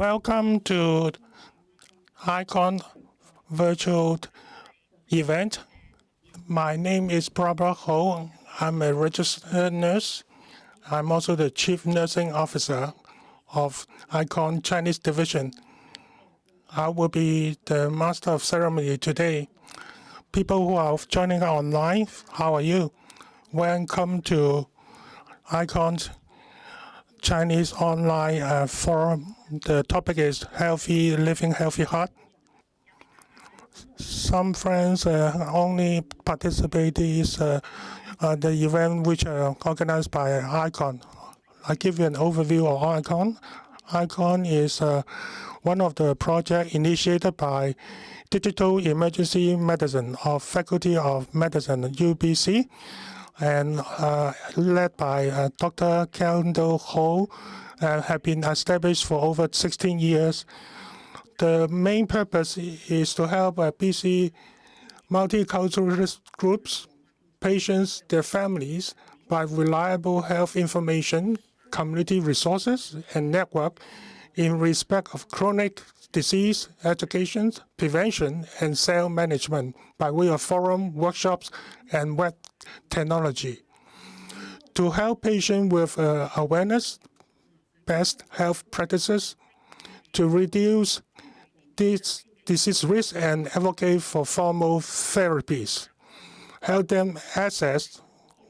Welcome to iCON virtual event. My name is Barbara Ho. I'm a registered nurse. I'm also the Chief Nursing Officer of iCON Chinese Division. I will be the Master of Ceremony today. People who are joining online, how are you? Welcome to iCON Chinese online forum. The topic is Healthy Living, Healthy Heart. Some friends only participate in the event which are organized by iCON. I'll give you an overview of iCON. iCON is one of the projects initiated by Digital Emergency Medicine of Faculty of Medicine, UBC, and led by Dr. Kendall Ho, have been established for over 16 years. The main purpose is to help BC multicultural groups, patients, their families, by reliable health information, community resources, and network in respect of chronic disease, education, prevention, and cell management by way of forum, workshops, and web technology. To help patients with awareness, best health practices, to reduce this disease risk and advocate for formal therapies, help them access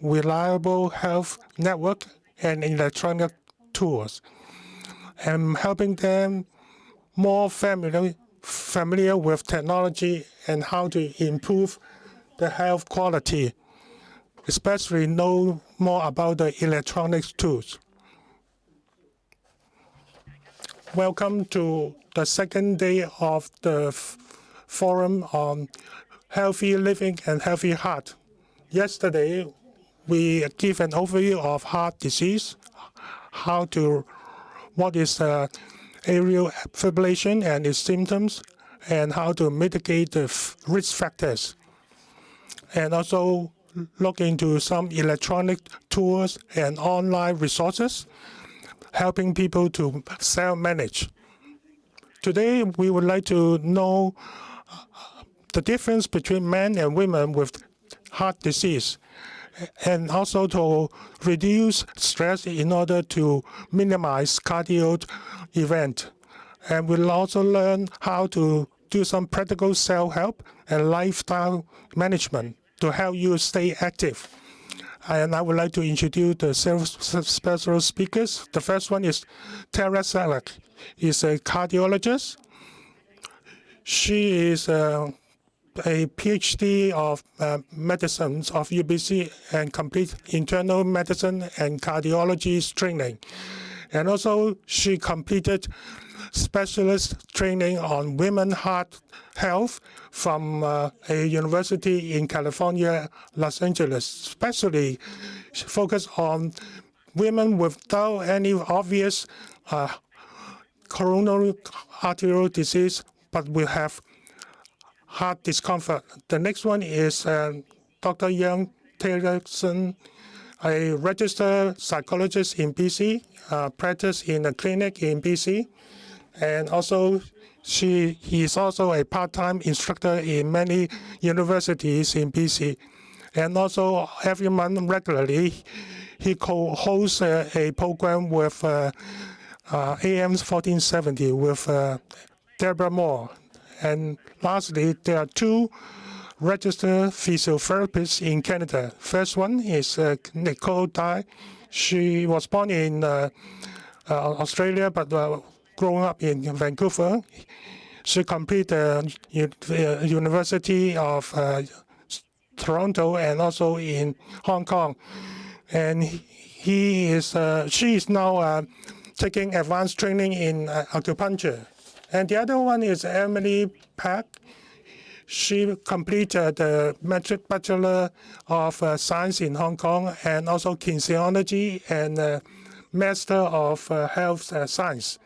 reliable health network and electronic tools, and helping them more familiar with technology and how to improve the health quality, especially know more about the electronic tools. Welcome to the second day of the forum on healthy living and healthy heart. Yesterday, we give an overview of heart disease, what is atrial fibrillation and its symptoms, and how to mitigate the risk factors. And also look into some electronic tools and online resources, helping people to self-manage. Today, we would like to know the difference between men and women with heart disease, and also to reduce stress in order to minimize cardio event. And we'll also learn how to do some practical self-help and lifestyle management to help you stay active. And I would like to introduce the special speakers. The first one is Tara Salak. She's a cardiologist. She is a PhD of medicine of UBC and complete internal medicine and cardiology training. And also she completed specialist training on women's heart health from a university in California, Los Angeles, especially focused on women without any obvious coronary arterial disease, but will have heart discomfort. The next one is Dr. Tigerson, a registered psychologist in BC, practice in a clinic in BC, and also he is also a part-time instructor in many universities in BC. And also every month regularly, he co-hosts a program with AM 1470 with Deborah Moore. And lastly, there are two registered physiotherapists in Canada. First one is Nicole Dye. She was born in Australia, but growing up in Vancouver. She completed University of Toronto and also in Hong Kong. And she is now taking advanced training in acupuncture. And the other one is Emily Pack. She completed the Bachelor of Science in Hong Kong and also kinesiology and Master of Health Science.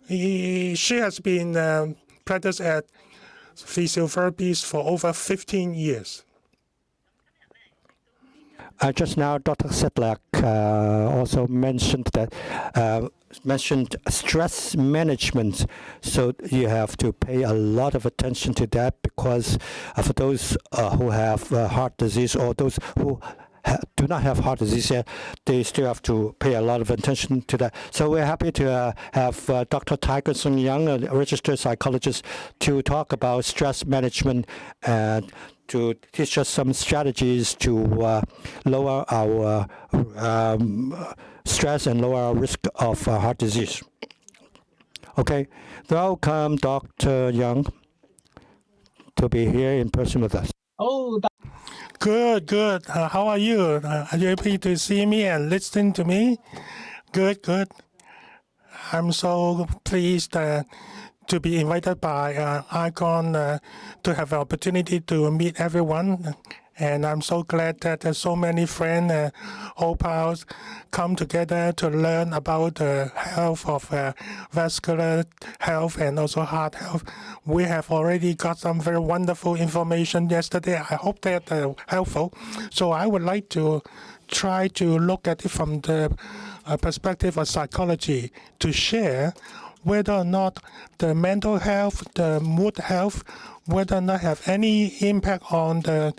She has been practiced at physiotherapies for over 15 years. Just now, Dr. Sedlak also mentioned that mentioned stress management. So you have to pay a lot of attention to that, because for those who have heart disease, or those who do not have heart disease yet, they still have to pay a lot of attention to that. So we're happy to have Dr. Tigerson Young, a registered psychologist, to talk about stress management and to teach us some strategies to lower our stress and lower our risk of heart disease. Okay, welcome Dr. Young to be here in person with us. Oh, Good. How are you? Are you happy to see me and listen to me? Good. I'm so pleased to be invited by iCON to have an opportunity to meet everyone. And I'm so glad that so many friends, old pals, come together to learn about the health of vascular health and also heart health. We have already got some very wonderful information yesterday. I hope that helpful. So I would like to try to look at it from the perspective of psychology to share whether or not the mental health, the mood health, whether or not have any impact on the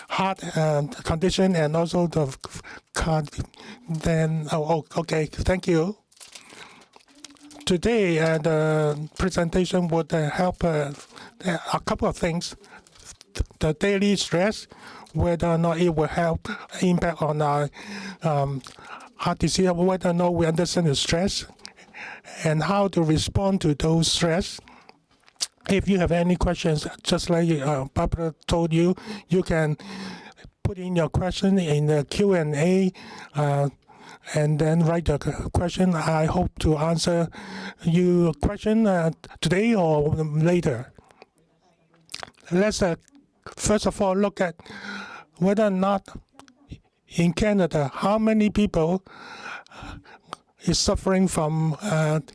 heart condition and also the okay, thank you. Today the presentation would help a couple of things. The daily stress, whether or not it will help impact on our heart disease, whether or not we understand the stress and how to respond to those stress. If you have any questions, just like Barbara told you, you can put in your question in the Q&A and then write the question. I hope to answer your question today or later. Let's first of all look at whether or not in Canada, how many people is suffering from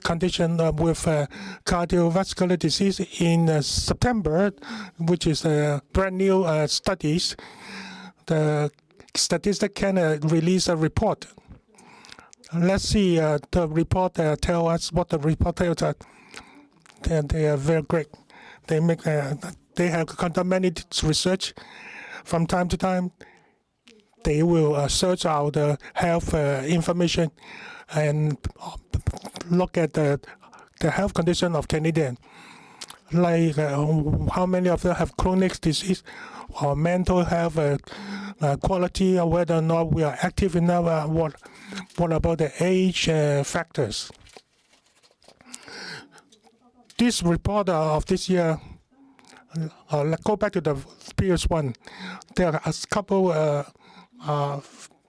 condition with cardiovascular disease. In September, which is brand new studies. The Statistics Canada released a report. Let's see the report tell us what the report tells us. They are very great. They have conducted many research. From time to time, they will search out the health information and look at the health condition of Canadians, like how many of them have chronic disease or mental health quality, or whether or not we are active enough. What about the age factors? This report of this year, let's go back to the previous one. There are a couple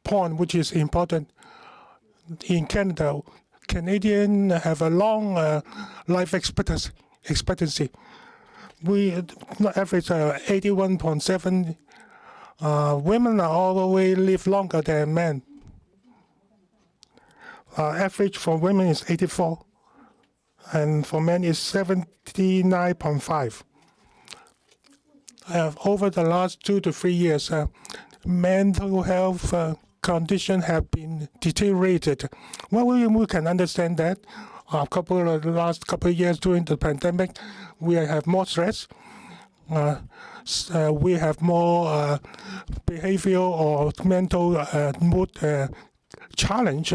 points which is important. In Canada, Canadians have a long life expectancy. We average 81.7. Women are always live longer than men. Average for women is 84, and for men is 79.5. Over the last 2 to 3 years, mental health condition have been deteriorated. Well, we can understand that. The last couple of years during the pandemic, we have more stress. We have more behavioral or mental mood challenge,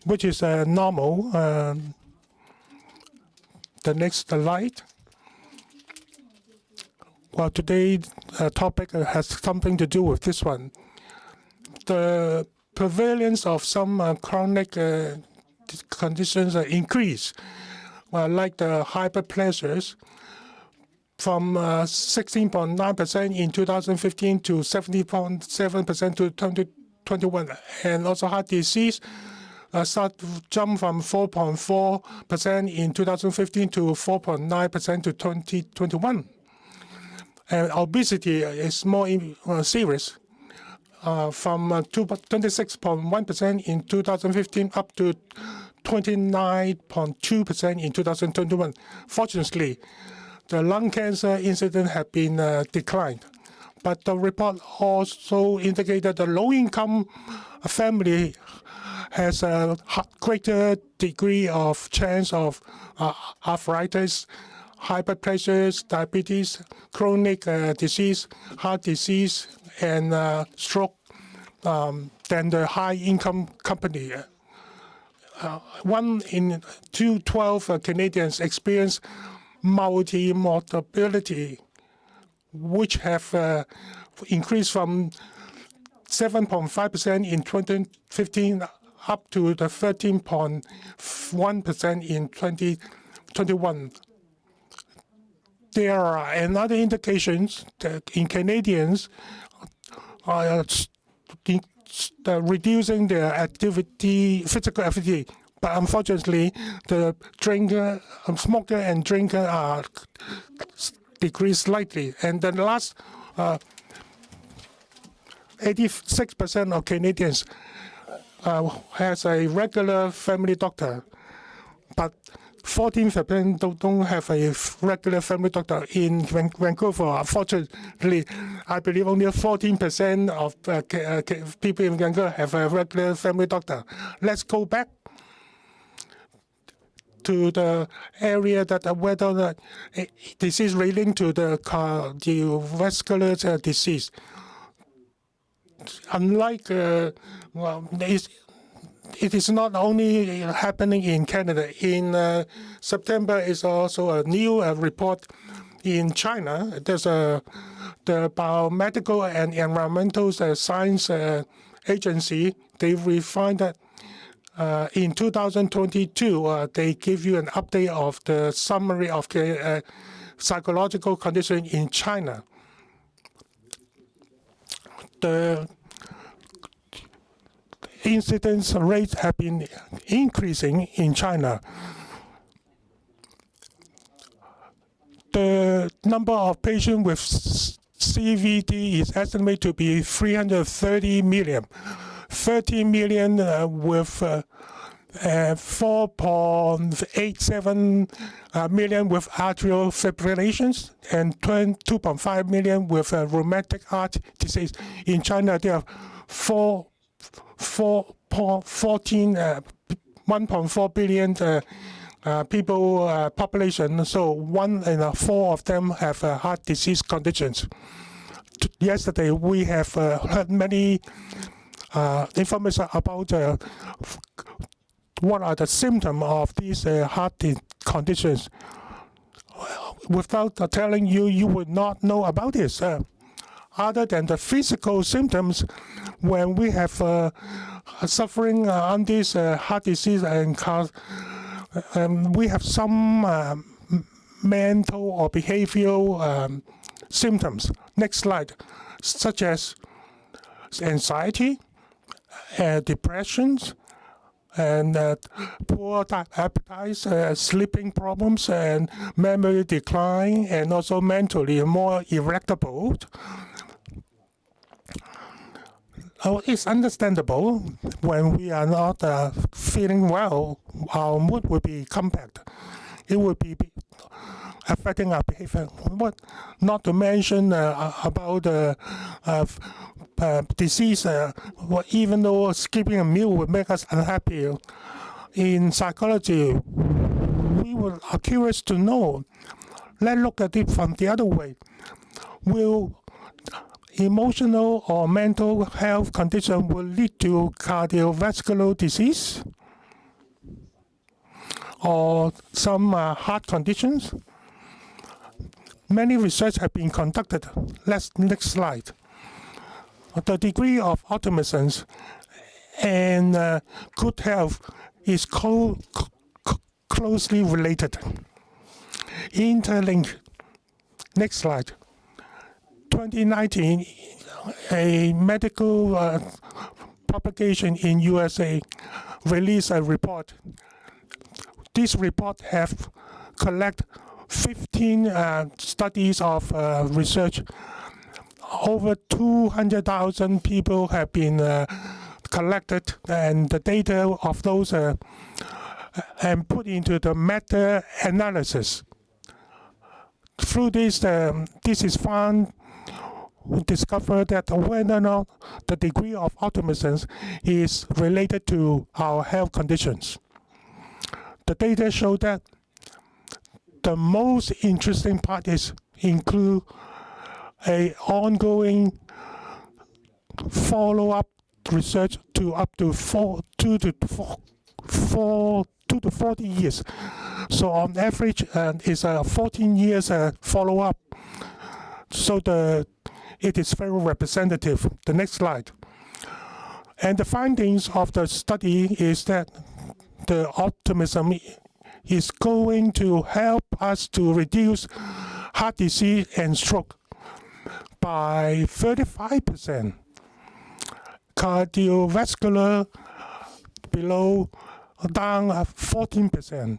which is normal. The next slide. Well, today's topic has something to do with this one. The prevalence of some chronic conditions increase, like the hyperplasias, from 16.9% in 2015 to 70.7% to 2021, and also heart disease jumped from 4.4% in 2015 to 4.9% to 2021. And obesity is more serious, from 26.1% in 2015 up to 29.2% in 2021. Fortunately, the lung cancer incidence have been declined. But the report also indicated the low-income family has a greater degree of chance of arthritis, high blood pressure, diabetes, chronic disease, heart disease, and stroke than the high-income company. 1 in 12 Canadians experience multi-morbidity, which have increased from 7.5% in 2015 up to the 13.1% in 2021. There are another indications that in Canadians reducing their physical activity, but unfortunately, the smoker and drinker are decreased slightly. And the last 86% of Canadians has a regular family doctor, but 14% don't have a regular family doctor in Vancouver. Unfortunately, I believe only 14% of people in Vancouver have a regular family doctor. Let's go back to the area that whether the disease relating to the cardiovascular disease. Unlike, it is not only happening in Canada. In September is also a new report in China. There's the Biomedical and Environmental Science Agency. They refined that in 2022, they give you an update of the summary of the psychological condition in China. The incidence rates have been increasing in China. The number of patients with CVD is estimated to be 330 million. 30 million with 4.87 million with atrial fibrillations and 2.5 million with rheumatic heart disease. In China, there are 1.4 billion people population, so 1 in 4 of them have heart disease conditions. Yesterday, we have heard many information about what are the symptoms of these heart conditions. Without telling you, you would not know about this. Other than the physical symptoms, when we have suffering on this heart disease and we have some mental or behavioral symptoms. Next slide, such as anxiety, depressions, and poor appetite, sleeping problems, and memory decline, and also mentally more irritable. It's understandable when we are not feeling well, our mood will be compact. It will be affecting our behavior. But not to mention about disease, even though skipping a meal would make us unhappy. In psychology, we are curious to know. Let's look at it from the other way. Will emotional or mental health condition will lead to cardiovascular disease or some heart conditions? Many research have been conducted. Next slide. The degree of optimism and good health is closely related. Interlinked. Next slide. 2019, a medical publication in USA released a report. This report have collected 15 studies of research. Over 200,000 people have been collected, and the data of those and put into the meta-analysis. Through this, this is found discover that whether or not the degree of optimism is related to our health conditions. The data show that the most interesting part is include a ongoing follow-up research to up to 2 to 40 years. So on average, it's a 14 years follow-up. So it is very representative. The next slide. And the findings of the study is that the optimism is going to help us to reduce heart disease and stroke by 35%. Cardiovascular down 14%.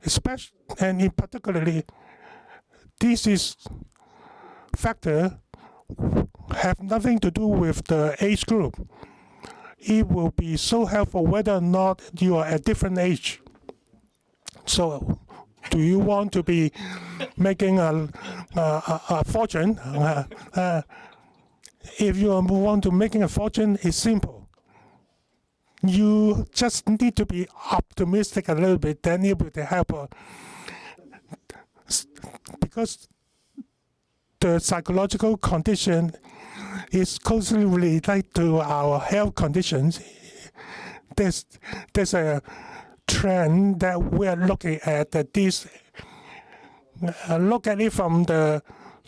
Especially, and in particularly, this is factor have nothing to do with the age group. It will be so helpful whether or not you are at different age. So, do you want to be making a fortune? If you want to making a fortune, it's simple. You just need to be optimistic a little bit, then it will help. Because the psychological condition is closely related to our health conditions. There's a trend that we're looking at this. Look at it from the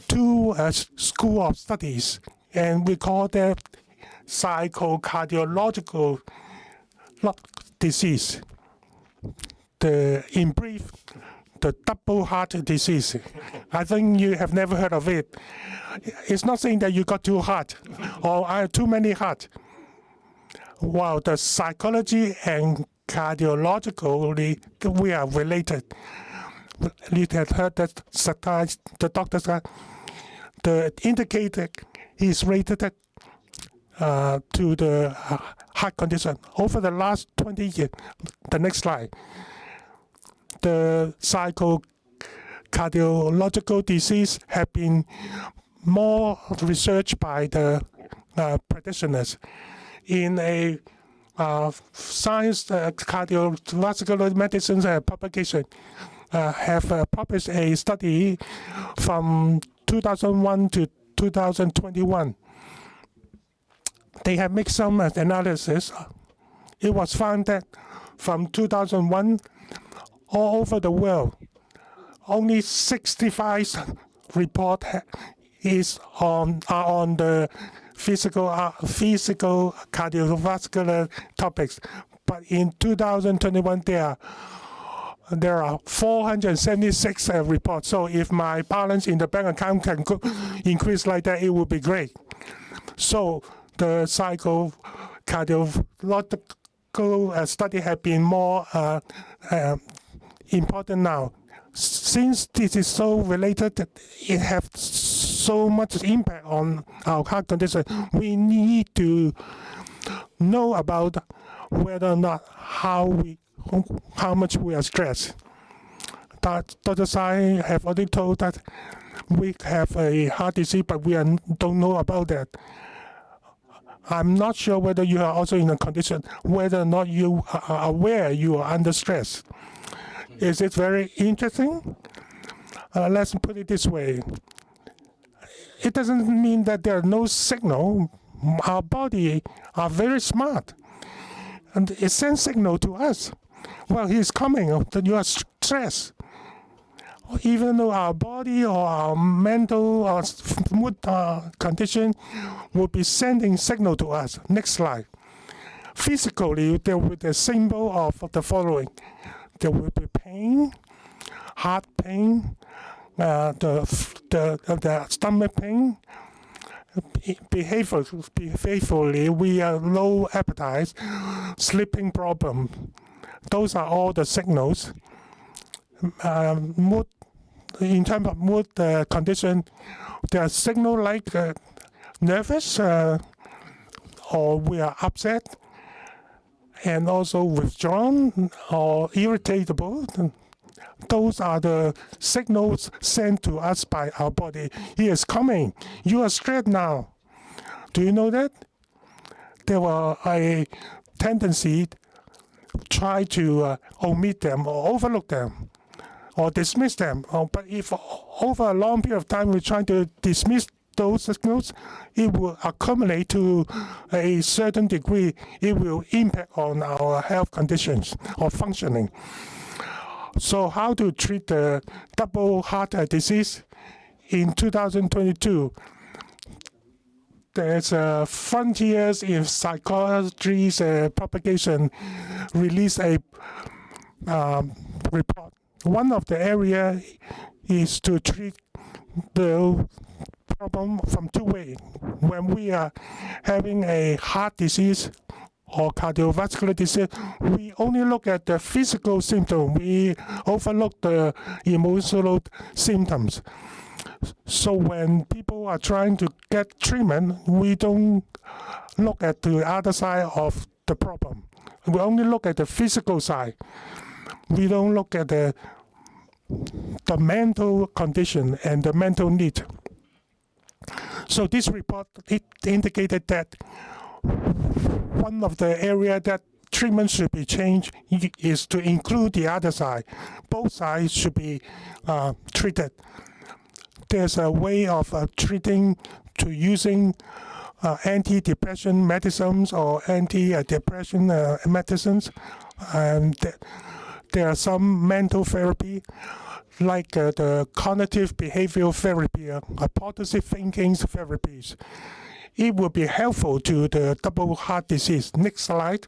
two school of studies, and we call that psychocardiological disease. In brief, the double heart disease. I think you have never heard of it. It's not saying that you got two heart or I have too many heart. Well, the psychology and cardiologically we are related. You have heard that the doctors are the indicator is rated to the heart condition over the last 20 years. The next slide. The psychocardiological disease have been more researched by the practitioners. In a science cardiovascular medicine publication, have published a study from 2001 to 2021. They have made some analysis. It was found that from 2001, all over the world, only 65 reports are on the physical cardiovascular topics. But in 2021, there are 476 reports. So if my balance in the bank account can increase like that, it would be great. So the psychocardiological study have been more important now. Since this is so related, it has so much impact on our heart condition, we need to know about whether or not how much we are stressed. Dr. Tsai have already told that we have a heart disease, but we don't know about that. I'm not sure whether you are also in a condition, whether or not you are aware you are under stress. Is it very interesting? Let's put it this way. It doesn't mean that there are no signal. Our body are very smart. And it sends signal to us. Well, he's coming, that you are stressed. Even though our body or our mental or mood condition will be sending signal to us. Next slide. Physically, there will be a symbol of the following. There will be pain, heart pain, the stomach pain. Behaviorally, we are low appetite, sleeping problem. Those are all the signals. Mood, in terms of mood condition, there are signals like nervous or we are upset, and also withdrawn or irritable. Those are the signals sent to us by our body. He is coming. You are scared now. Do you know that? There were a tendency to try to omit them or overlook them or dismiss them. But if over a long period of time we try to dismiss those signals, it will accumulate to a certain degree. It will impact on our health conditions or functioning. So how to treat the double heart disease? In 2022, there's Frontiers in Psychologist publication released a report. One of the area is to treat the problem from two ways. When we are having a heart disease or cardiovascular disease, we only look at the physical symptom. We overlook the emotional symptoms. So when people are trying to get treatment, we don't look at the other side of the problem. We only look at the physical side. We don't look at the mental condition and the mental need. So this report, it indicated that one of the area that treatment should be changed is to include the other side. Both sides should be treated. There's a way of treating to using anti-depression medicines or anti-depression medicines, and there are some mental therapy like the cognitive behavioral therapy, positive thinking therapies. It will be helpful to the double heart disease. Next slide.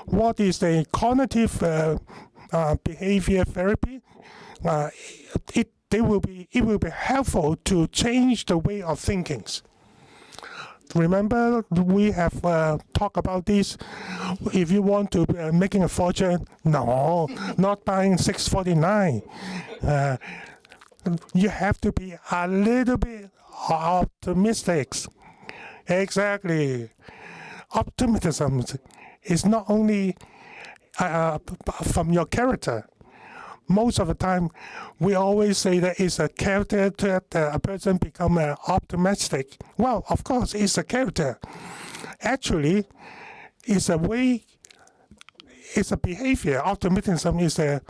What is the cognitive behavior therapy? It will be helpful to change the way of thinking. Remember, we have talked about this. If you want to be making a fortune, no, not buying 649. You have to be a little bit optimistic. Exactly. Optimism is not only from your character. Most of the time, we always say that it's a character that a person become optimistic. Well, of course, it's a character. Actually, it's a way, it's a behavior. Optimism is in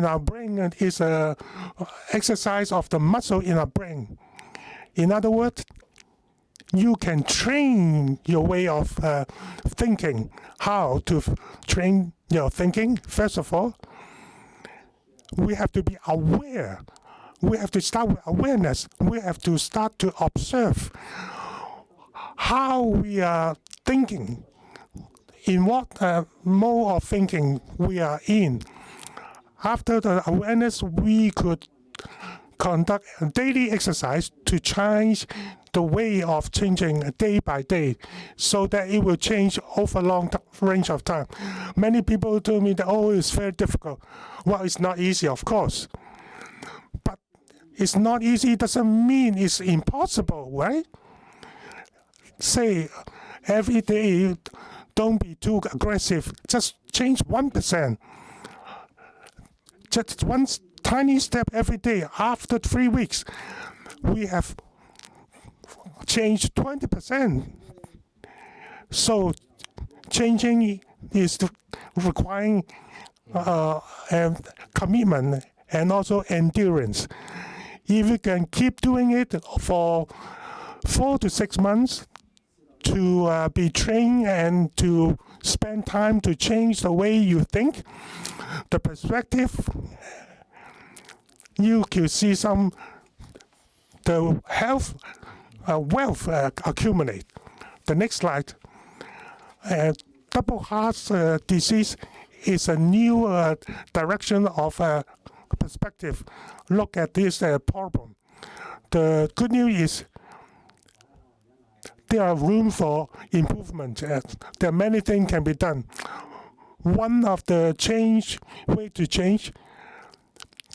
our brain is a exercise of the muscle in our brain. In other words, you can train your way of thinking. How to train your thinking? First of all, we have to be aware. We have to start with awareness. We have to start to observe how we are thinking, in what mode of thinking we are in. After the awareness, we could conduct a daily exercise to change the way of changing day by day so that it will change over a long range of time. Many people told me that, oh, it's very difficult. Well, it's not easy, of course. But it's not easy doesn't mean it's impossible, right? Say, every day, don't be too aggressive. Just change 1%. Just one tiny step every day. After 3 weeks, we have changed 20%. So changing is requiring commitment and also endurance. If you can keep doing it for 4 to 6 months to be trained and to spend time to change the way you think, the perspective, you can see the wealth accumulate. The next slide. Double heart disease is a new direction of perspective. Look at this problem. The good news is there are room for improvement. There are many things can be done. One of the way to change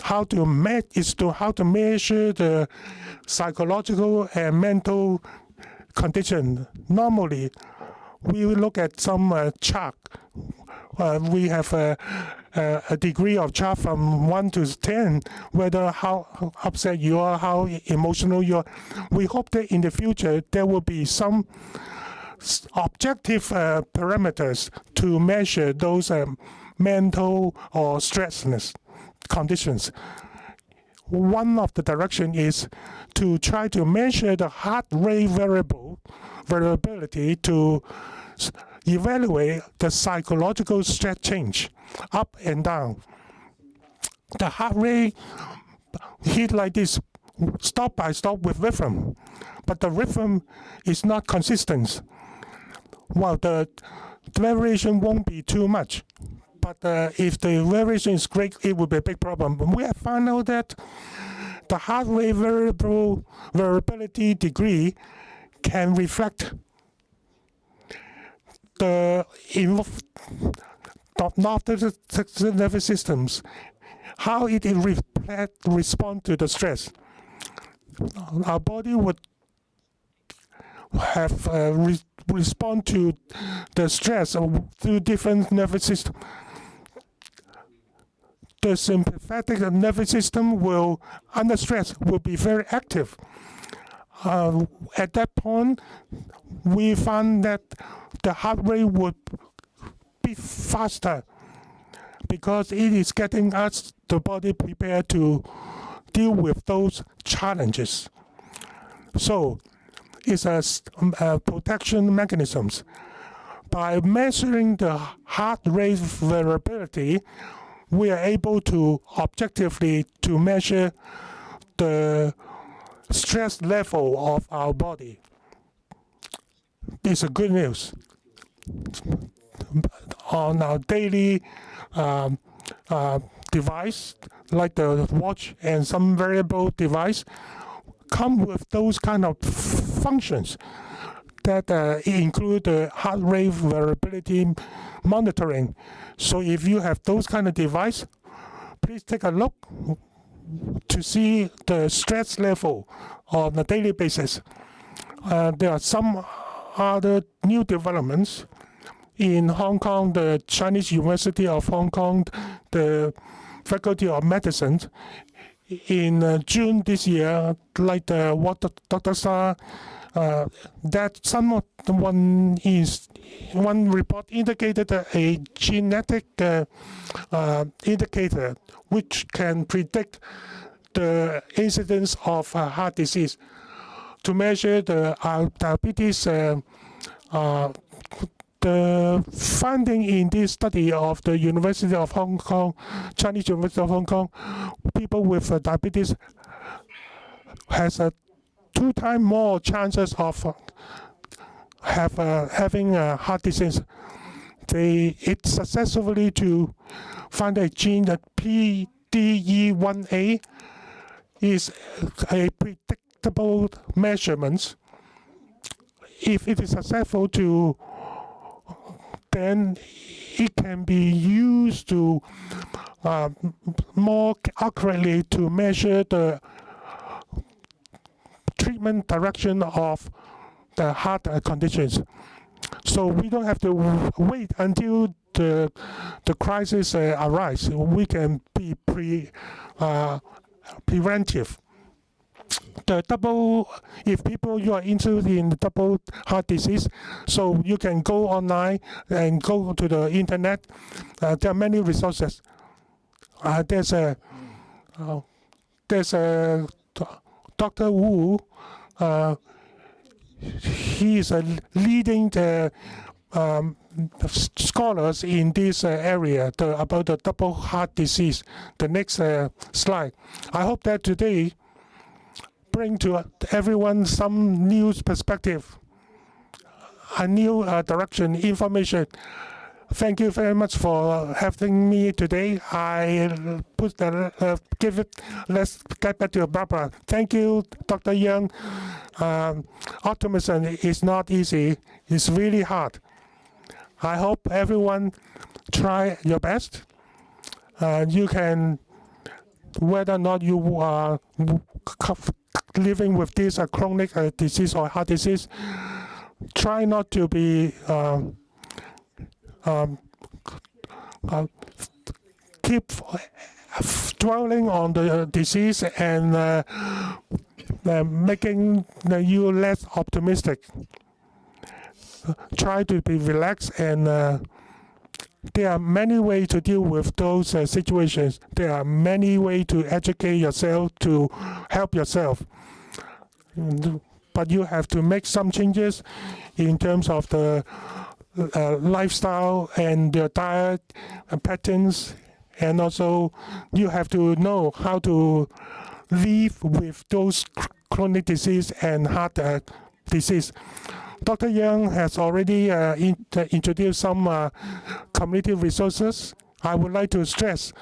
how to measure the psychological and mental condition. Normally, we will look at some chart we have a degree of chart from 1 to 10, whether how upset you are, how emotional you are. We hope that in the future there will be some objective parameters to measure those mental or stressless conditions. One of the direction is to try to measure the heart rate variability to evaluate the psychological stress change up and down. The heart rate hit like this, stop by stop with rhythm, but the rhythm is not consistent. Well, the variation won't be too much, but if the variation is great, it will be a big problem. We have found out that the heart rate variability degree can reflect the nervous systems, how it respond to the stress. Our body would have respond to the stress through different nervous system. The sympathetic nervous system will, under stress, will be very active. At that point, we found that the heart rate would be faster because it is getting us, the body, prepared to deal with those challenges. So it's a protection mechanisms. By measuring the heart rate variability, we are able to objectively to measure the stress level of our body. It's a good news. On our daily device, like the watch and some variable device, come with those kind of functions that include the heart rate variability monitoring. So if you have those kind of device, please take a look to see the stress level on a daily basis. There are some other new developments in Hong Kong. The Chinese University of Hong Kong, the Faculty of Medicine, in June this year, like what Dr. Sa, that one report indicated a genetic indicator which can predict the incidence of heart disease. To measure the diabetes, the finding in this study of the University of Hong Kong, Chinese University of Hong Kong, people with diabetes has a 2 times more chances of having a heart disease. It successfully to find a gene that PDE1A is a predictable measurement. If it is successful to, then it can be used to more accurately to measure the treatment direction of the heart conditions. So we don't have to wait until the crisis arises. We can be preventive. If you are interested in double heart disease, so you can go online and go to the internet. There are many resources. There's a Dr. Wu. He is a leading scholars in this area about the double heart disease. The next slide. I hope that today bring to everyone some new perspective, a new direction, information. Thank you very much for having me today. Let's get back to Barbara. Thank you, Dr. Young. Optimism is not easy. It's really hard. I hope everyone try your best. You can, whether or not you are living with this chronic disease or heart disease, try not to be keep dwelling on the disease and making you less optimistic. Try to be relaxed, and there are many ways to deal with those situations. There are many ways to educate yourself, to help yourself. But you have to make some changes in terms of the lifestyle and your diet patterns, and also you have to know how to live with those chronic disease and heart disease. Dr. Young has already introduced some community resources. I would like to stress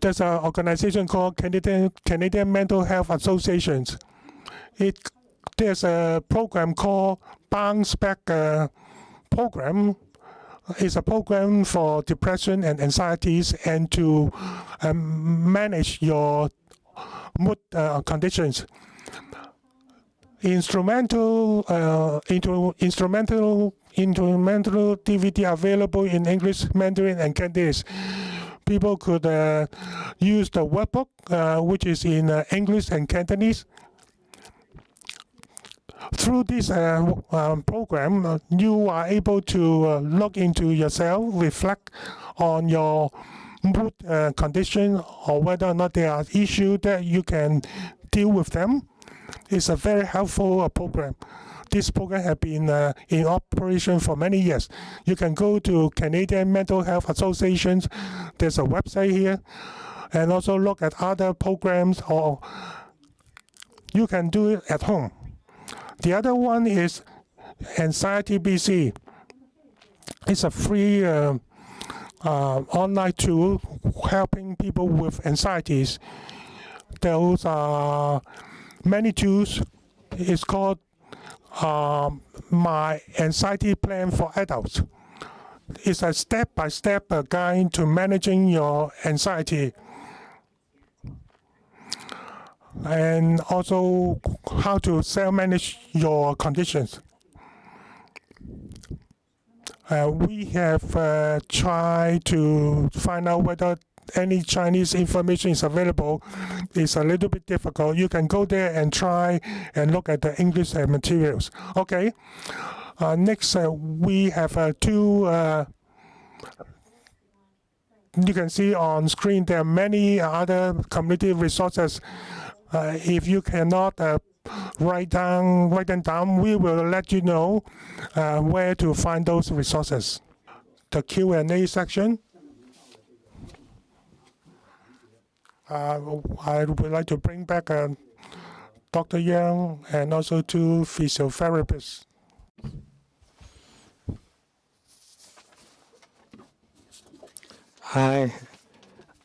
there's an organization called Canadian Mental Health Associations. There's a program called Bounce Back program. It's a program for depression and anxieties and to manage your mood conditions. Instrumental DVD available in English, Mandarin, and Cantonese. People could use the workbook, which is in English and Cantonese. Through this program, you are able to look into yourself, reflect on your mood condition, or whether or not there are issues that you can deal with them. It's a very helpful program. This program has been in operation for many years. You can go to Canadian Mental Health Associations. There's a website here, and also look at other programs, or you can do it at home. The other one is Anxiety BC. It's a free online tool helping people with anxieties. Those are many tools. It's called My Anxiety Plan for Adults. It's a step-by-step guide to managing your anxiety, and also how to self-manage your conditions. We have tried to find out whether any Chinese information is available. It's a little bit difficult. You can go there and try and look at the English materials. Okay. Next, we have two. You can see on screen there are many other community resources. If you cannot write them down, we will let you know where to find those resources. The Q&A section. I would like to bring back Dr. Young and also two physiotherapists. Hi,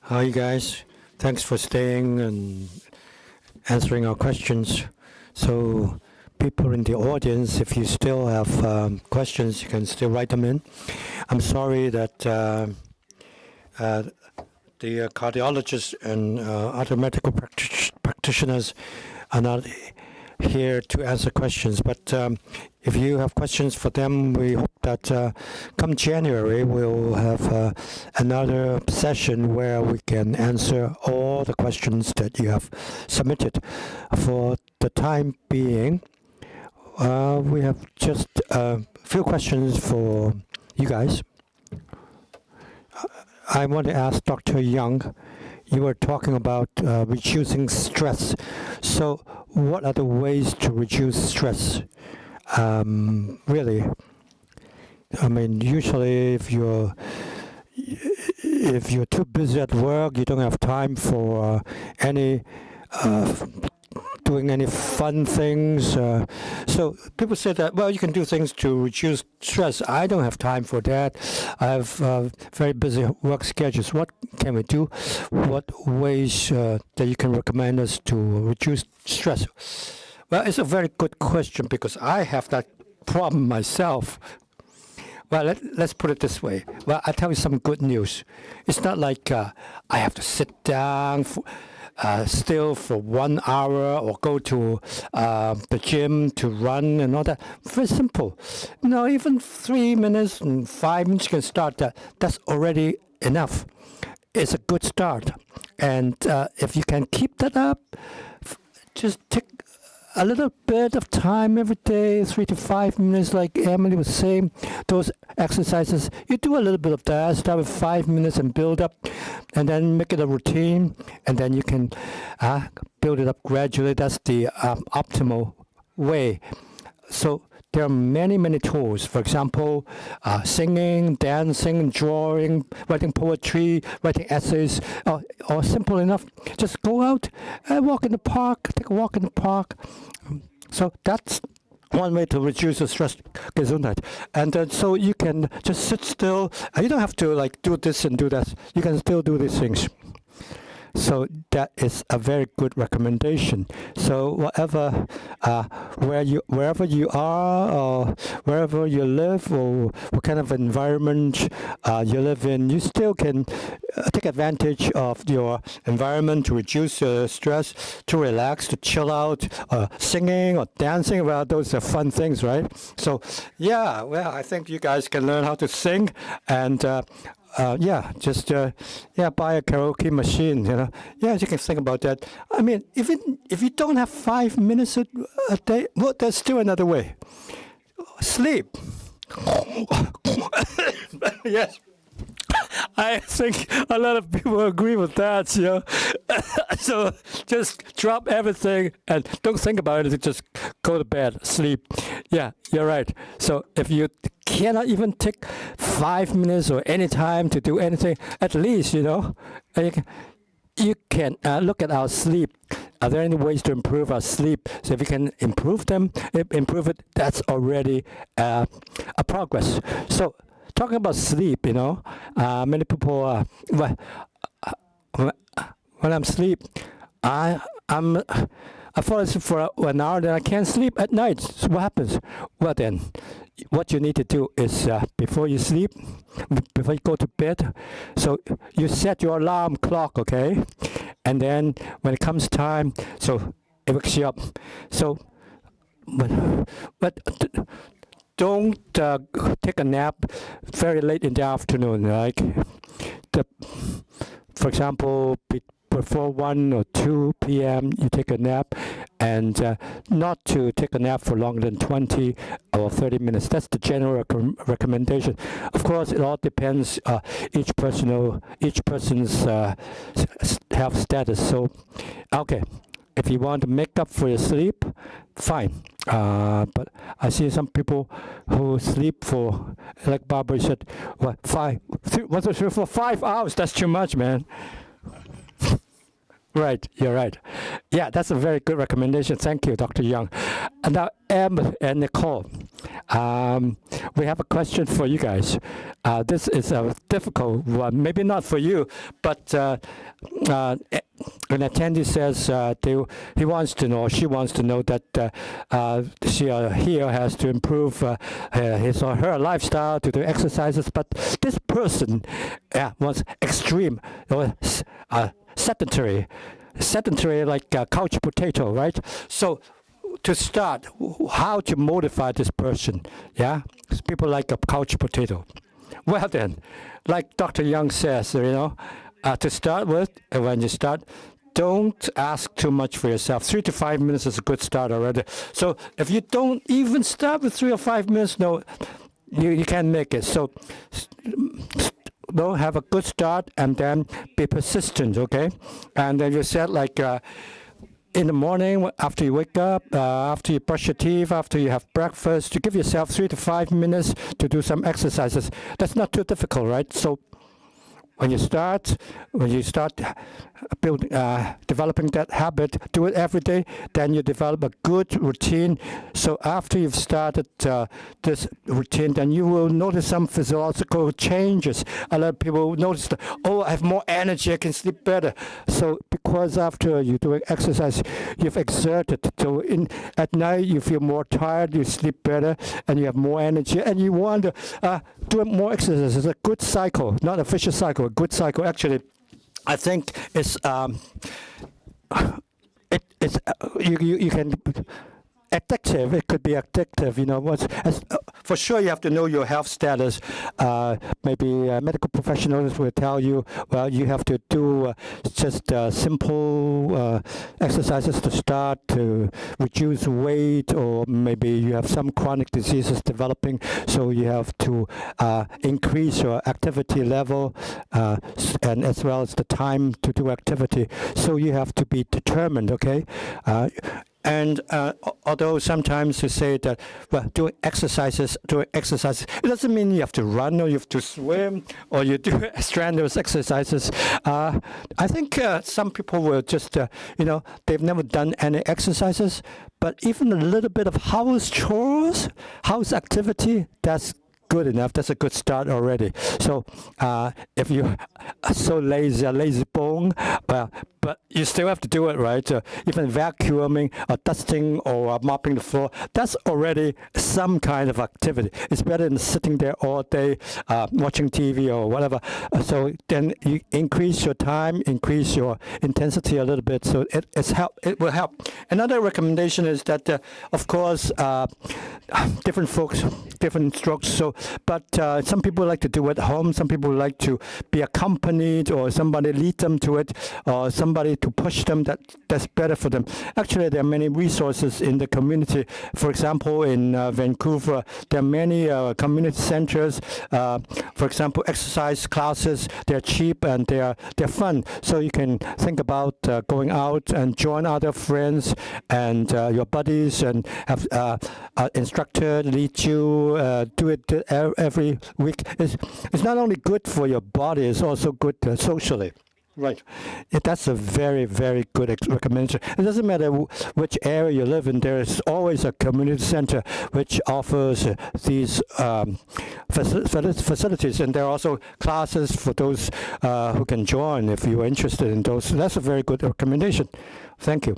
how are you guys? Thanks for staying and answering our questions. So people in the audience, if you still have questions, you can still write them in. I'm sorry that the cardiologists and other medical practitioners are not here to answer questions, but if you have questions for them, we hope that come January we'll have another session where we can answer all the questions that you have submitted. For the time being, we have just a few questions for you guys. I want to ask Dr. Young, you were talking about reducing stress. So what are the ways to reduce stress? Really, I mean, usually if you're too busy at work, you don't have time for any doing any fun things. So people say that, well, you can do things to reduce stress. I don't have time for that. I have very busy work schedules. What can we do? What ways that you can recommend us to reduce stress? Well, it's a very good question because I have that problem myself. Well, let's put it this way. Well, I'll tell you some good news. It's not like I have to sit down still for 1 hour or go to the gym to run and all that. Very simple. Even 3 minutes and 5 minutes you can start that. That's already enough. It's a good start. And if you can keep that up, just take a little bit of time every day, 3 to 5 minutes, like Emily was saying. Those exercises, you do a little bit of that. Start with 5 minutes and build up, and then make it a routine, and then you can build it up gradually. That's the optimal way. So there are many, many tools. For example, singing, dancing, drawing, writing poetry, writing essays, or simple enough, just go out and walk in the park, take a walk in the park. So that's one way to reduce the stress, Gesundheit. And then so you can just sit still. You don't have to do this and do that. You can still do these things. So that is a very good recommendation. So whatever, wherever you are, or wherever you live, or what kind of environment you live in, you still can take advantage of your environment to reduce your stress, to relax, to chill out, singing or dancing. Well, those are fun things, right? So yeah, well, I think you guys can learn how to sing and. Just buy a karaoke machine. You can think about that. I mean, even if you don't have 5 minutes a day, well, there's still another way. Sleep. Yes. I think a lot of people agree with that, So just drop everything and don't think about it. Just go to bed, sleep. Yeah, you're right. So if you cannot even take 5 minutes or any time to do anything, at least, you can look at our sleep. Are there any ways to improve our sleep? So if you can improve it, that's already a progress. So talking about sleep, many people, when I'm asleep, I fall asleep for 1 hour, then I can't sleep at night. So what happens? Well then, what you need to do is before you sleep, before you go to bed, so you set your alarm clock, okay? And then when it comes time, so it wakes you up. So, but don't take a nap very late in the afternoon, for example, before 1 or 2 p.m. you take a nap, and not to take a nap for longer than 20 or 30 minutes. That's the general recommendation. Of course, it all depends each person's health status. So, okay, if you want to make up for your sleep, fine. But I see some people who sleep for, like Barbara said, for 5 hours. That's too much, man. Right, you're right. Yeah, that's a very good recommendation. Thank you, Dr. Young. And now, Em and Nicole, we have a question for you guys. This is a difficult one, maybe not for you, but an attendee says he wants to know, or she wants to know that he or has to improve his or her lifestyle to do exercises, but this person wants extreme, sedentary like a couch potato, right? So to start, how to motivate this person? Yeah, people like a couch potato. Well then, like Dr. Young says, to start with, when you start, don't ask too much for yourself. 3 to 5 minutes is a good start already. So if you don't even start with 3 or 5 minutes, no, you can't make it. So have a good start and then be persistent, okay? And then you said in the morning, after you wake up, after you brush your teeth, after you have breakfast, you give yourself 3 to 5 minutes to do some exercises. That's not too difficult, right? So when you start developing that habit, do it every day, then you develop a good routine. So after you've started this routine, then you will notice some physiological changes. A lot of people notice that, I have more energy, I can sleep better. So because after you're doing exercise, you've exerted. So at night you feel more tired, you sleep better, and you have more energy, and you want to do more exercise. It's a good cycle, not a vicious cycle, a good cycle. Actually, I think it's it's you can addictive. It could be addictive. For sure, you have to know your health status. Maybe medical professionals will tell you, well, you have to do just simple exercises to start to reduce weight, or maybe you have some chronic diseases developing, so you have to increase your activity level and as well as the time to do activity. So you have to be determined, okay? And although sometimes you say that, well, doing exercises, it doesn't mean you have to run or you have to swim or you do strenuous exercises. I think some people will just, they've never done any exercises, but even a little bit of house chores, house activity, that's good enough. That's a good start already. So if you're so lazy, a lazy bone, but you still have to do it, right? Even vacuuming or dusting or mopping the floor, that's already some kind of activity. It's better than sitting there all day watching TV or whatever. So then you increase your time, increase your intensity a little bit. So it will help. Another recommendation is that, of course, different folks, different strokes. So, but some people like to do it at home. Some people like to be accompanied, or somebody lead them to it, or somebody to push them. That's better for them. Actually, there are many resources in the community. For example, in Vancouver, there are many community centers. For example, exercise classes. They're cheap and they're fun. So you can think about going out and join other friends and your buddies, and have an instructor lead you. Do it every week. It's not only good for your body, it's also good socially. Right. That's a very, very good recommendation. It doesn't matter which area you live in. There is always a community center which offers these facilities, and there are also classes for those who can join if you are interested in those. So that's a very good recommendation. Thank you.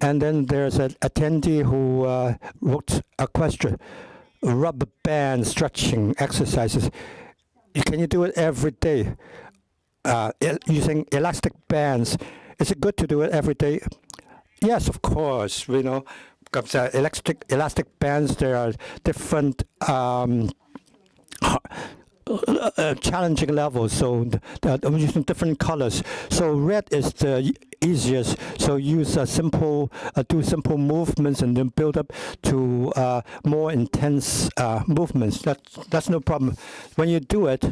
And then there's an attendee who wrote a question. Rubber band stretching exercises. Can you do it every day? Using elastic bands, is it good to do it every day? Yes, of course. Because elastic bands, there are different challenging levels. So I'm using different colors. So red is the easiest. So use do simple movements and then build up to more intense movements. That's no problem. When you do it,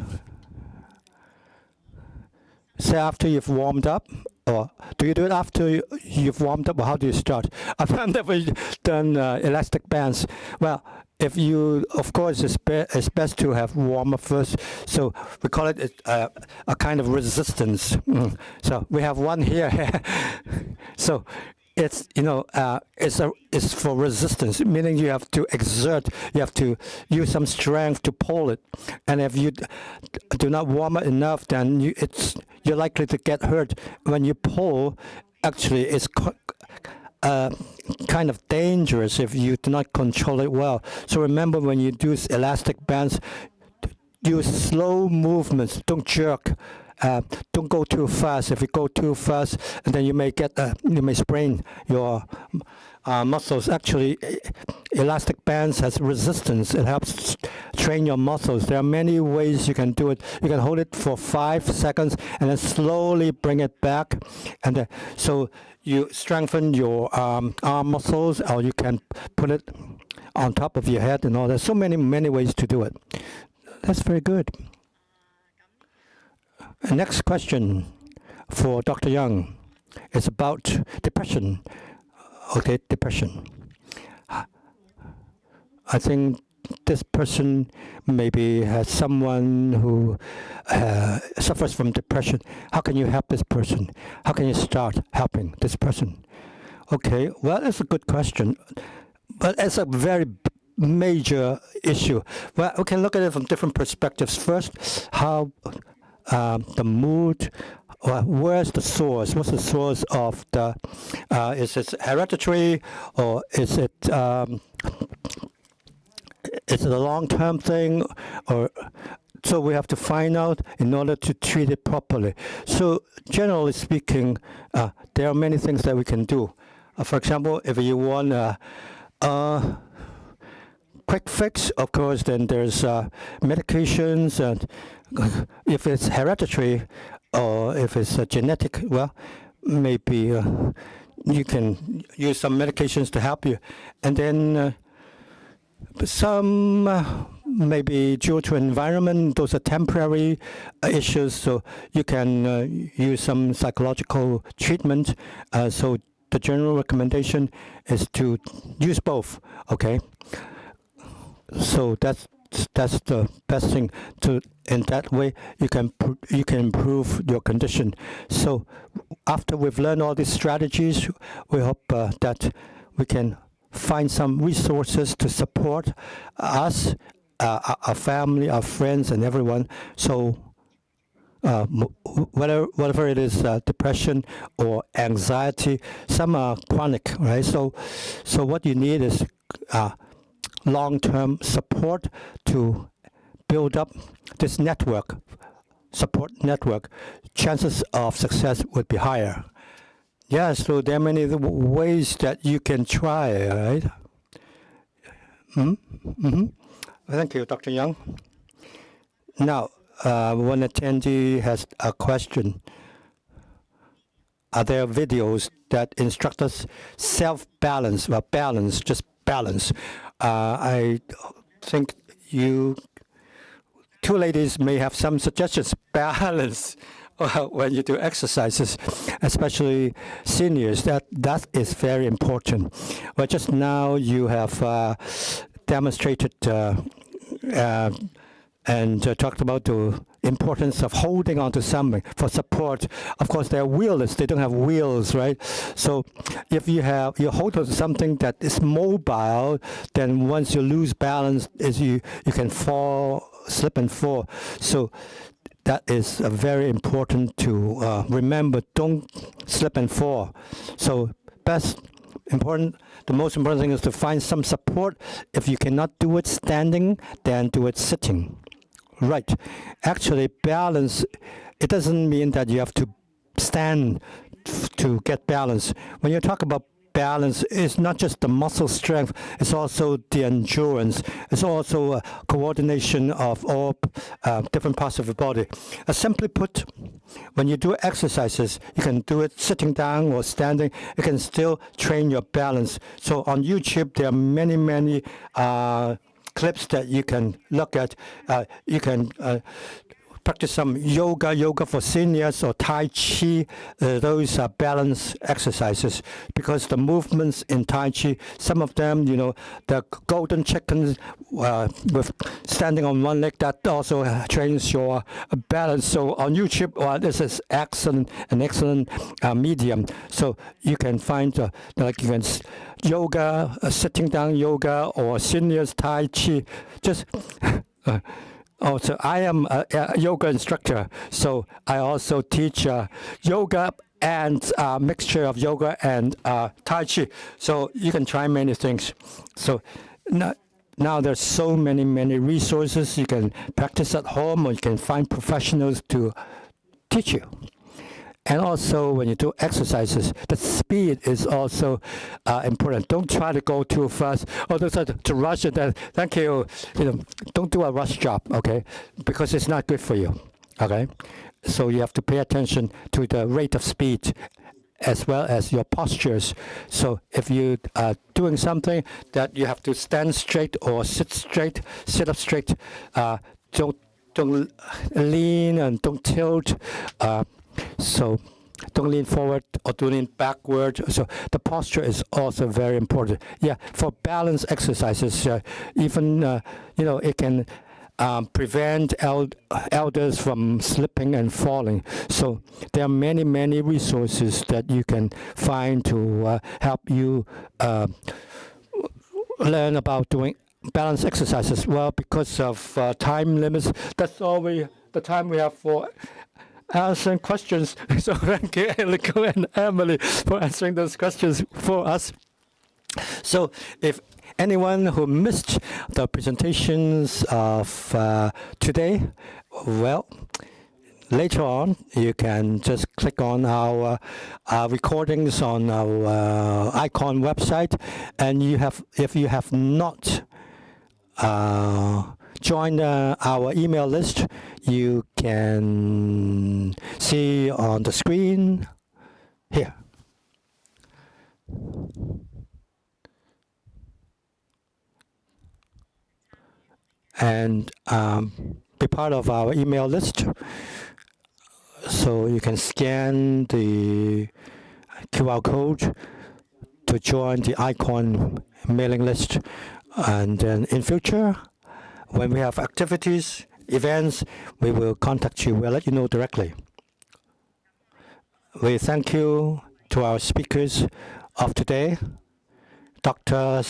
say after you've warmed up, or do you do it after you've warmed up, or how do you start? I've never done elastic bands. Well, if you, of course, it's best to have warm up first. So we call it a kind of resistance. So we have one here. So it's it's for resistance, meaning you have to exert, you have to use some strength to pull it, and if you do not warm it enough, then you're likely to get hurt when you pull. Actually, it's kind of dangerous if you do not control it well. So remember, when you do elastic bands, use slow movements. Don't jerk. Don't go too fast. If you go too fast, and then you may sprain your muscles. Actually, elastic bands has resistance. It helps train your muscles. There are many ways you can do it. You can hold it for 5 seconds and then slowly bring it back, and so you strengthen your arm muscles, or you can put it on top of your head and all that. So many ways to do it. That's very good. Next question for Dr. Young is about depression. Okay, depression. I think this person maybe has someone who suffers from depression. How can you help this person? How can you start helping this person? Okay, well, that's a good question, but it's a very major issue. Well, we can look at it from different perspectives. First, how the mood, where's the source? What's the source of the, is it hereditary, or is it a long-term thing, or so we have to find out in order to treat it properly. So generally speaking, there are many things that we can do. For example, if you want a quick fix, of course, then there's medications, and if it's hereditary or if it's genetic, well, maybe you can use some medications to help you. And then some maybe due to environment, those are temporary issues, so you can use some psychological treatment. So the general recommendation is to use both, okay? So that's the best thing. In that way, you can improve your condition. So after we've learned all these strategies, we hope that we can find some resources to support us, our family, our friends, and everyone. So whatever it is, depression or anxiety, some are chronic, right? So what you need is long-term support to build up this network, support network. Chances of success would be higher. Yeah, so there are many ways that you can try, right? Thank you, Dr. Young. Now, one attendee has a question. Are there videos that instruct us self-balance? Well, balance, just balance. I think you two ladies may have some suggestions. Balance when you do exercises, especially seniors. That is very important. But just now you have demonstrated and talked about the importance of holding on to something for support. Of course, they're wheelless; they don't have wheels, right? So, if you hold on to something that is mobile, then once you lose balance, you can fall, slip and fall. So, that is very important to remember. Don't slip and fall. So, the most important thing is to find some support. If you cannot do it standing, then do it sitting. Right. Actually, balance, it doesn't mean that you have to stand to get balance. When you talk about balance, it's not just the muscle strength, it's also the endurance. It's also a coordination of all different parts of the body. Simply put, when you do exercises, you can do it sitting down or standing. You can still train your balance. So on YouTube, there are many clips that you can look at. You can practice some yoga for seniors, or Tai Chi. Those are balance exercises, because the movements in Tai Chi, some of them, the golden chicken with standing on one leg, that also trains your balance. So on YouTube, this is an excellent medium. So you can find yoga, sitting down yoga, or seniors Tai Chi. Just so I am a yoga instructor, so I also teach yoga and mixture of yoga and Tai Chi. So you can try many things. So now there's so many resources. You can practice at home, or you can find professionals to teach you. And also, when you do exercises, the speed is also important. Don't try to go too fast. Or to rush it. Thank you. Don't do a rush job, okay? Because it's not good for you, okay? So you have to pay attention to the rate of speed as well as your postures. So if you are doing something that you have to stand straight or sit up straight, don't lean and don't tilt. So don't lean forward or don't lean backward. So the posture is also very important. Yeah, for balance exercises, even it can prevent elders from slipping and falling. So there are many resources that you can find to help you learn about doing balance exercises. Well, because of time limits, that's all the time we have for answering questions. So thank you, Eliko and Emily, for answering those questions for us. So if Anyone who missed the presentations of today, well, later on, you can just click on our recordings on our iCON website, and if you have not joined our email list, you can see on the screen here. And be part of our email list. So you can scan the QR code to join the iCON mailing list. And then in future, when we have activities, events, we will contact you. We'll let you know directly. We thank you to our speakers of today, Dr.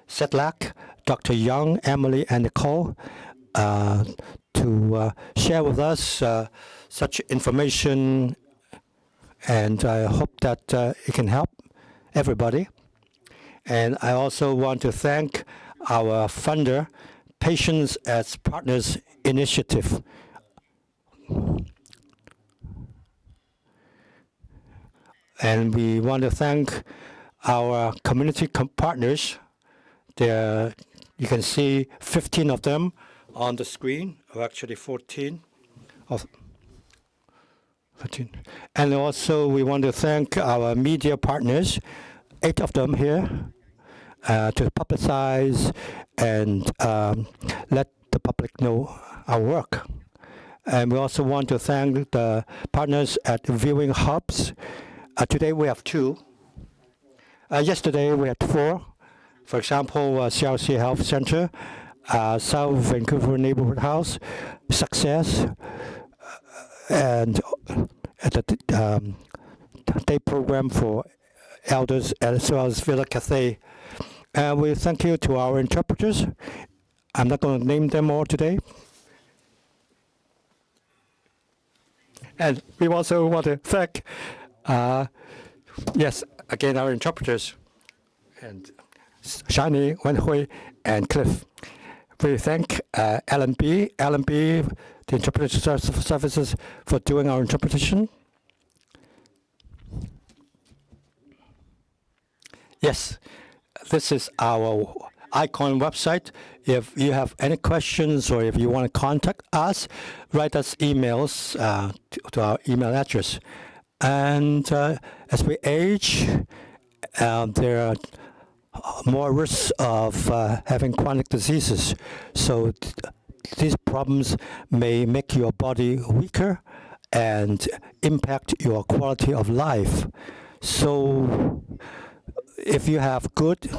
Sedlak, Dr. Young, Emily, and Nicole, to share with us such information, and I hope that it can help everybody. And I also want to thank our funder, Patients as Partners Initiative. And we want to thank our community partners. There, you can see 15 of them on the screen, or actually 14. Of 13. And also we want to thank our media partners, 8 of them here, to publicize and let the public know our work. And we also want to thank the partners at Viewing Hubs. Today we have 2. Yesterday we had 4. For example, CRC Health Center, South Vancouver Neighborhood House, Success, and the day program for elders, as well as Villa Cathay. We thank you to our interpreters. I'm not going to name them all today. And we also want to thank, yes, again, our interpreters, and Shani, Wenhui, and Cliff. We thank L&B, the interpretation services, for doing our interpretation. Yes, this is our iCON website. If you have any questions or if you want to contact us, write us emails to our email address. And as we age, there are more risks of having chronic diseases. So these problems may make your body weaker and impact your quality of life. So if you have good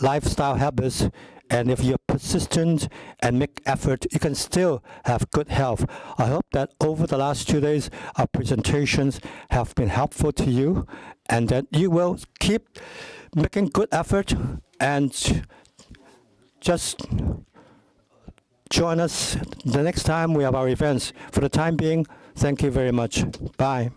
lifestyle habits, and if you're persistent and make effort, you can still have good health. I hope that over the last 2 days, our presentations have been helpful to you, and that you will keep making good effort and just join us the next time we have our events. For the time being, thank you very much. Bye.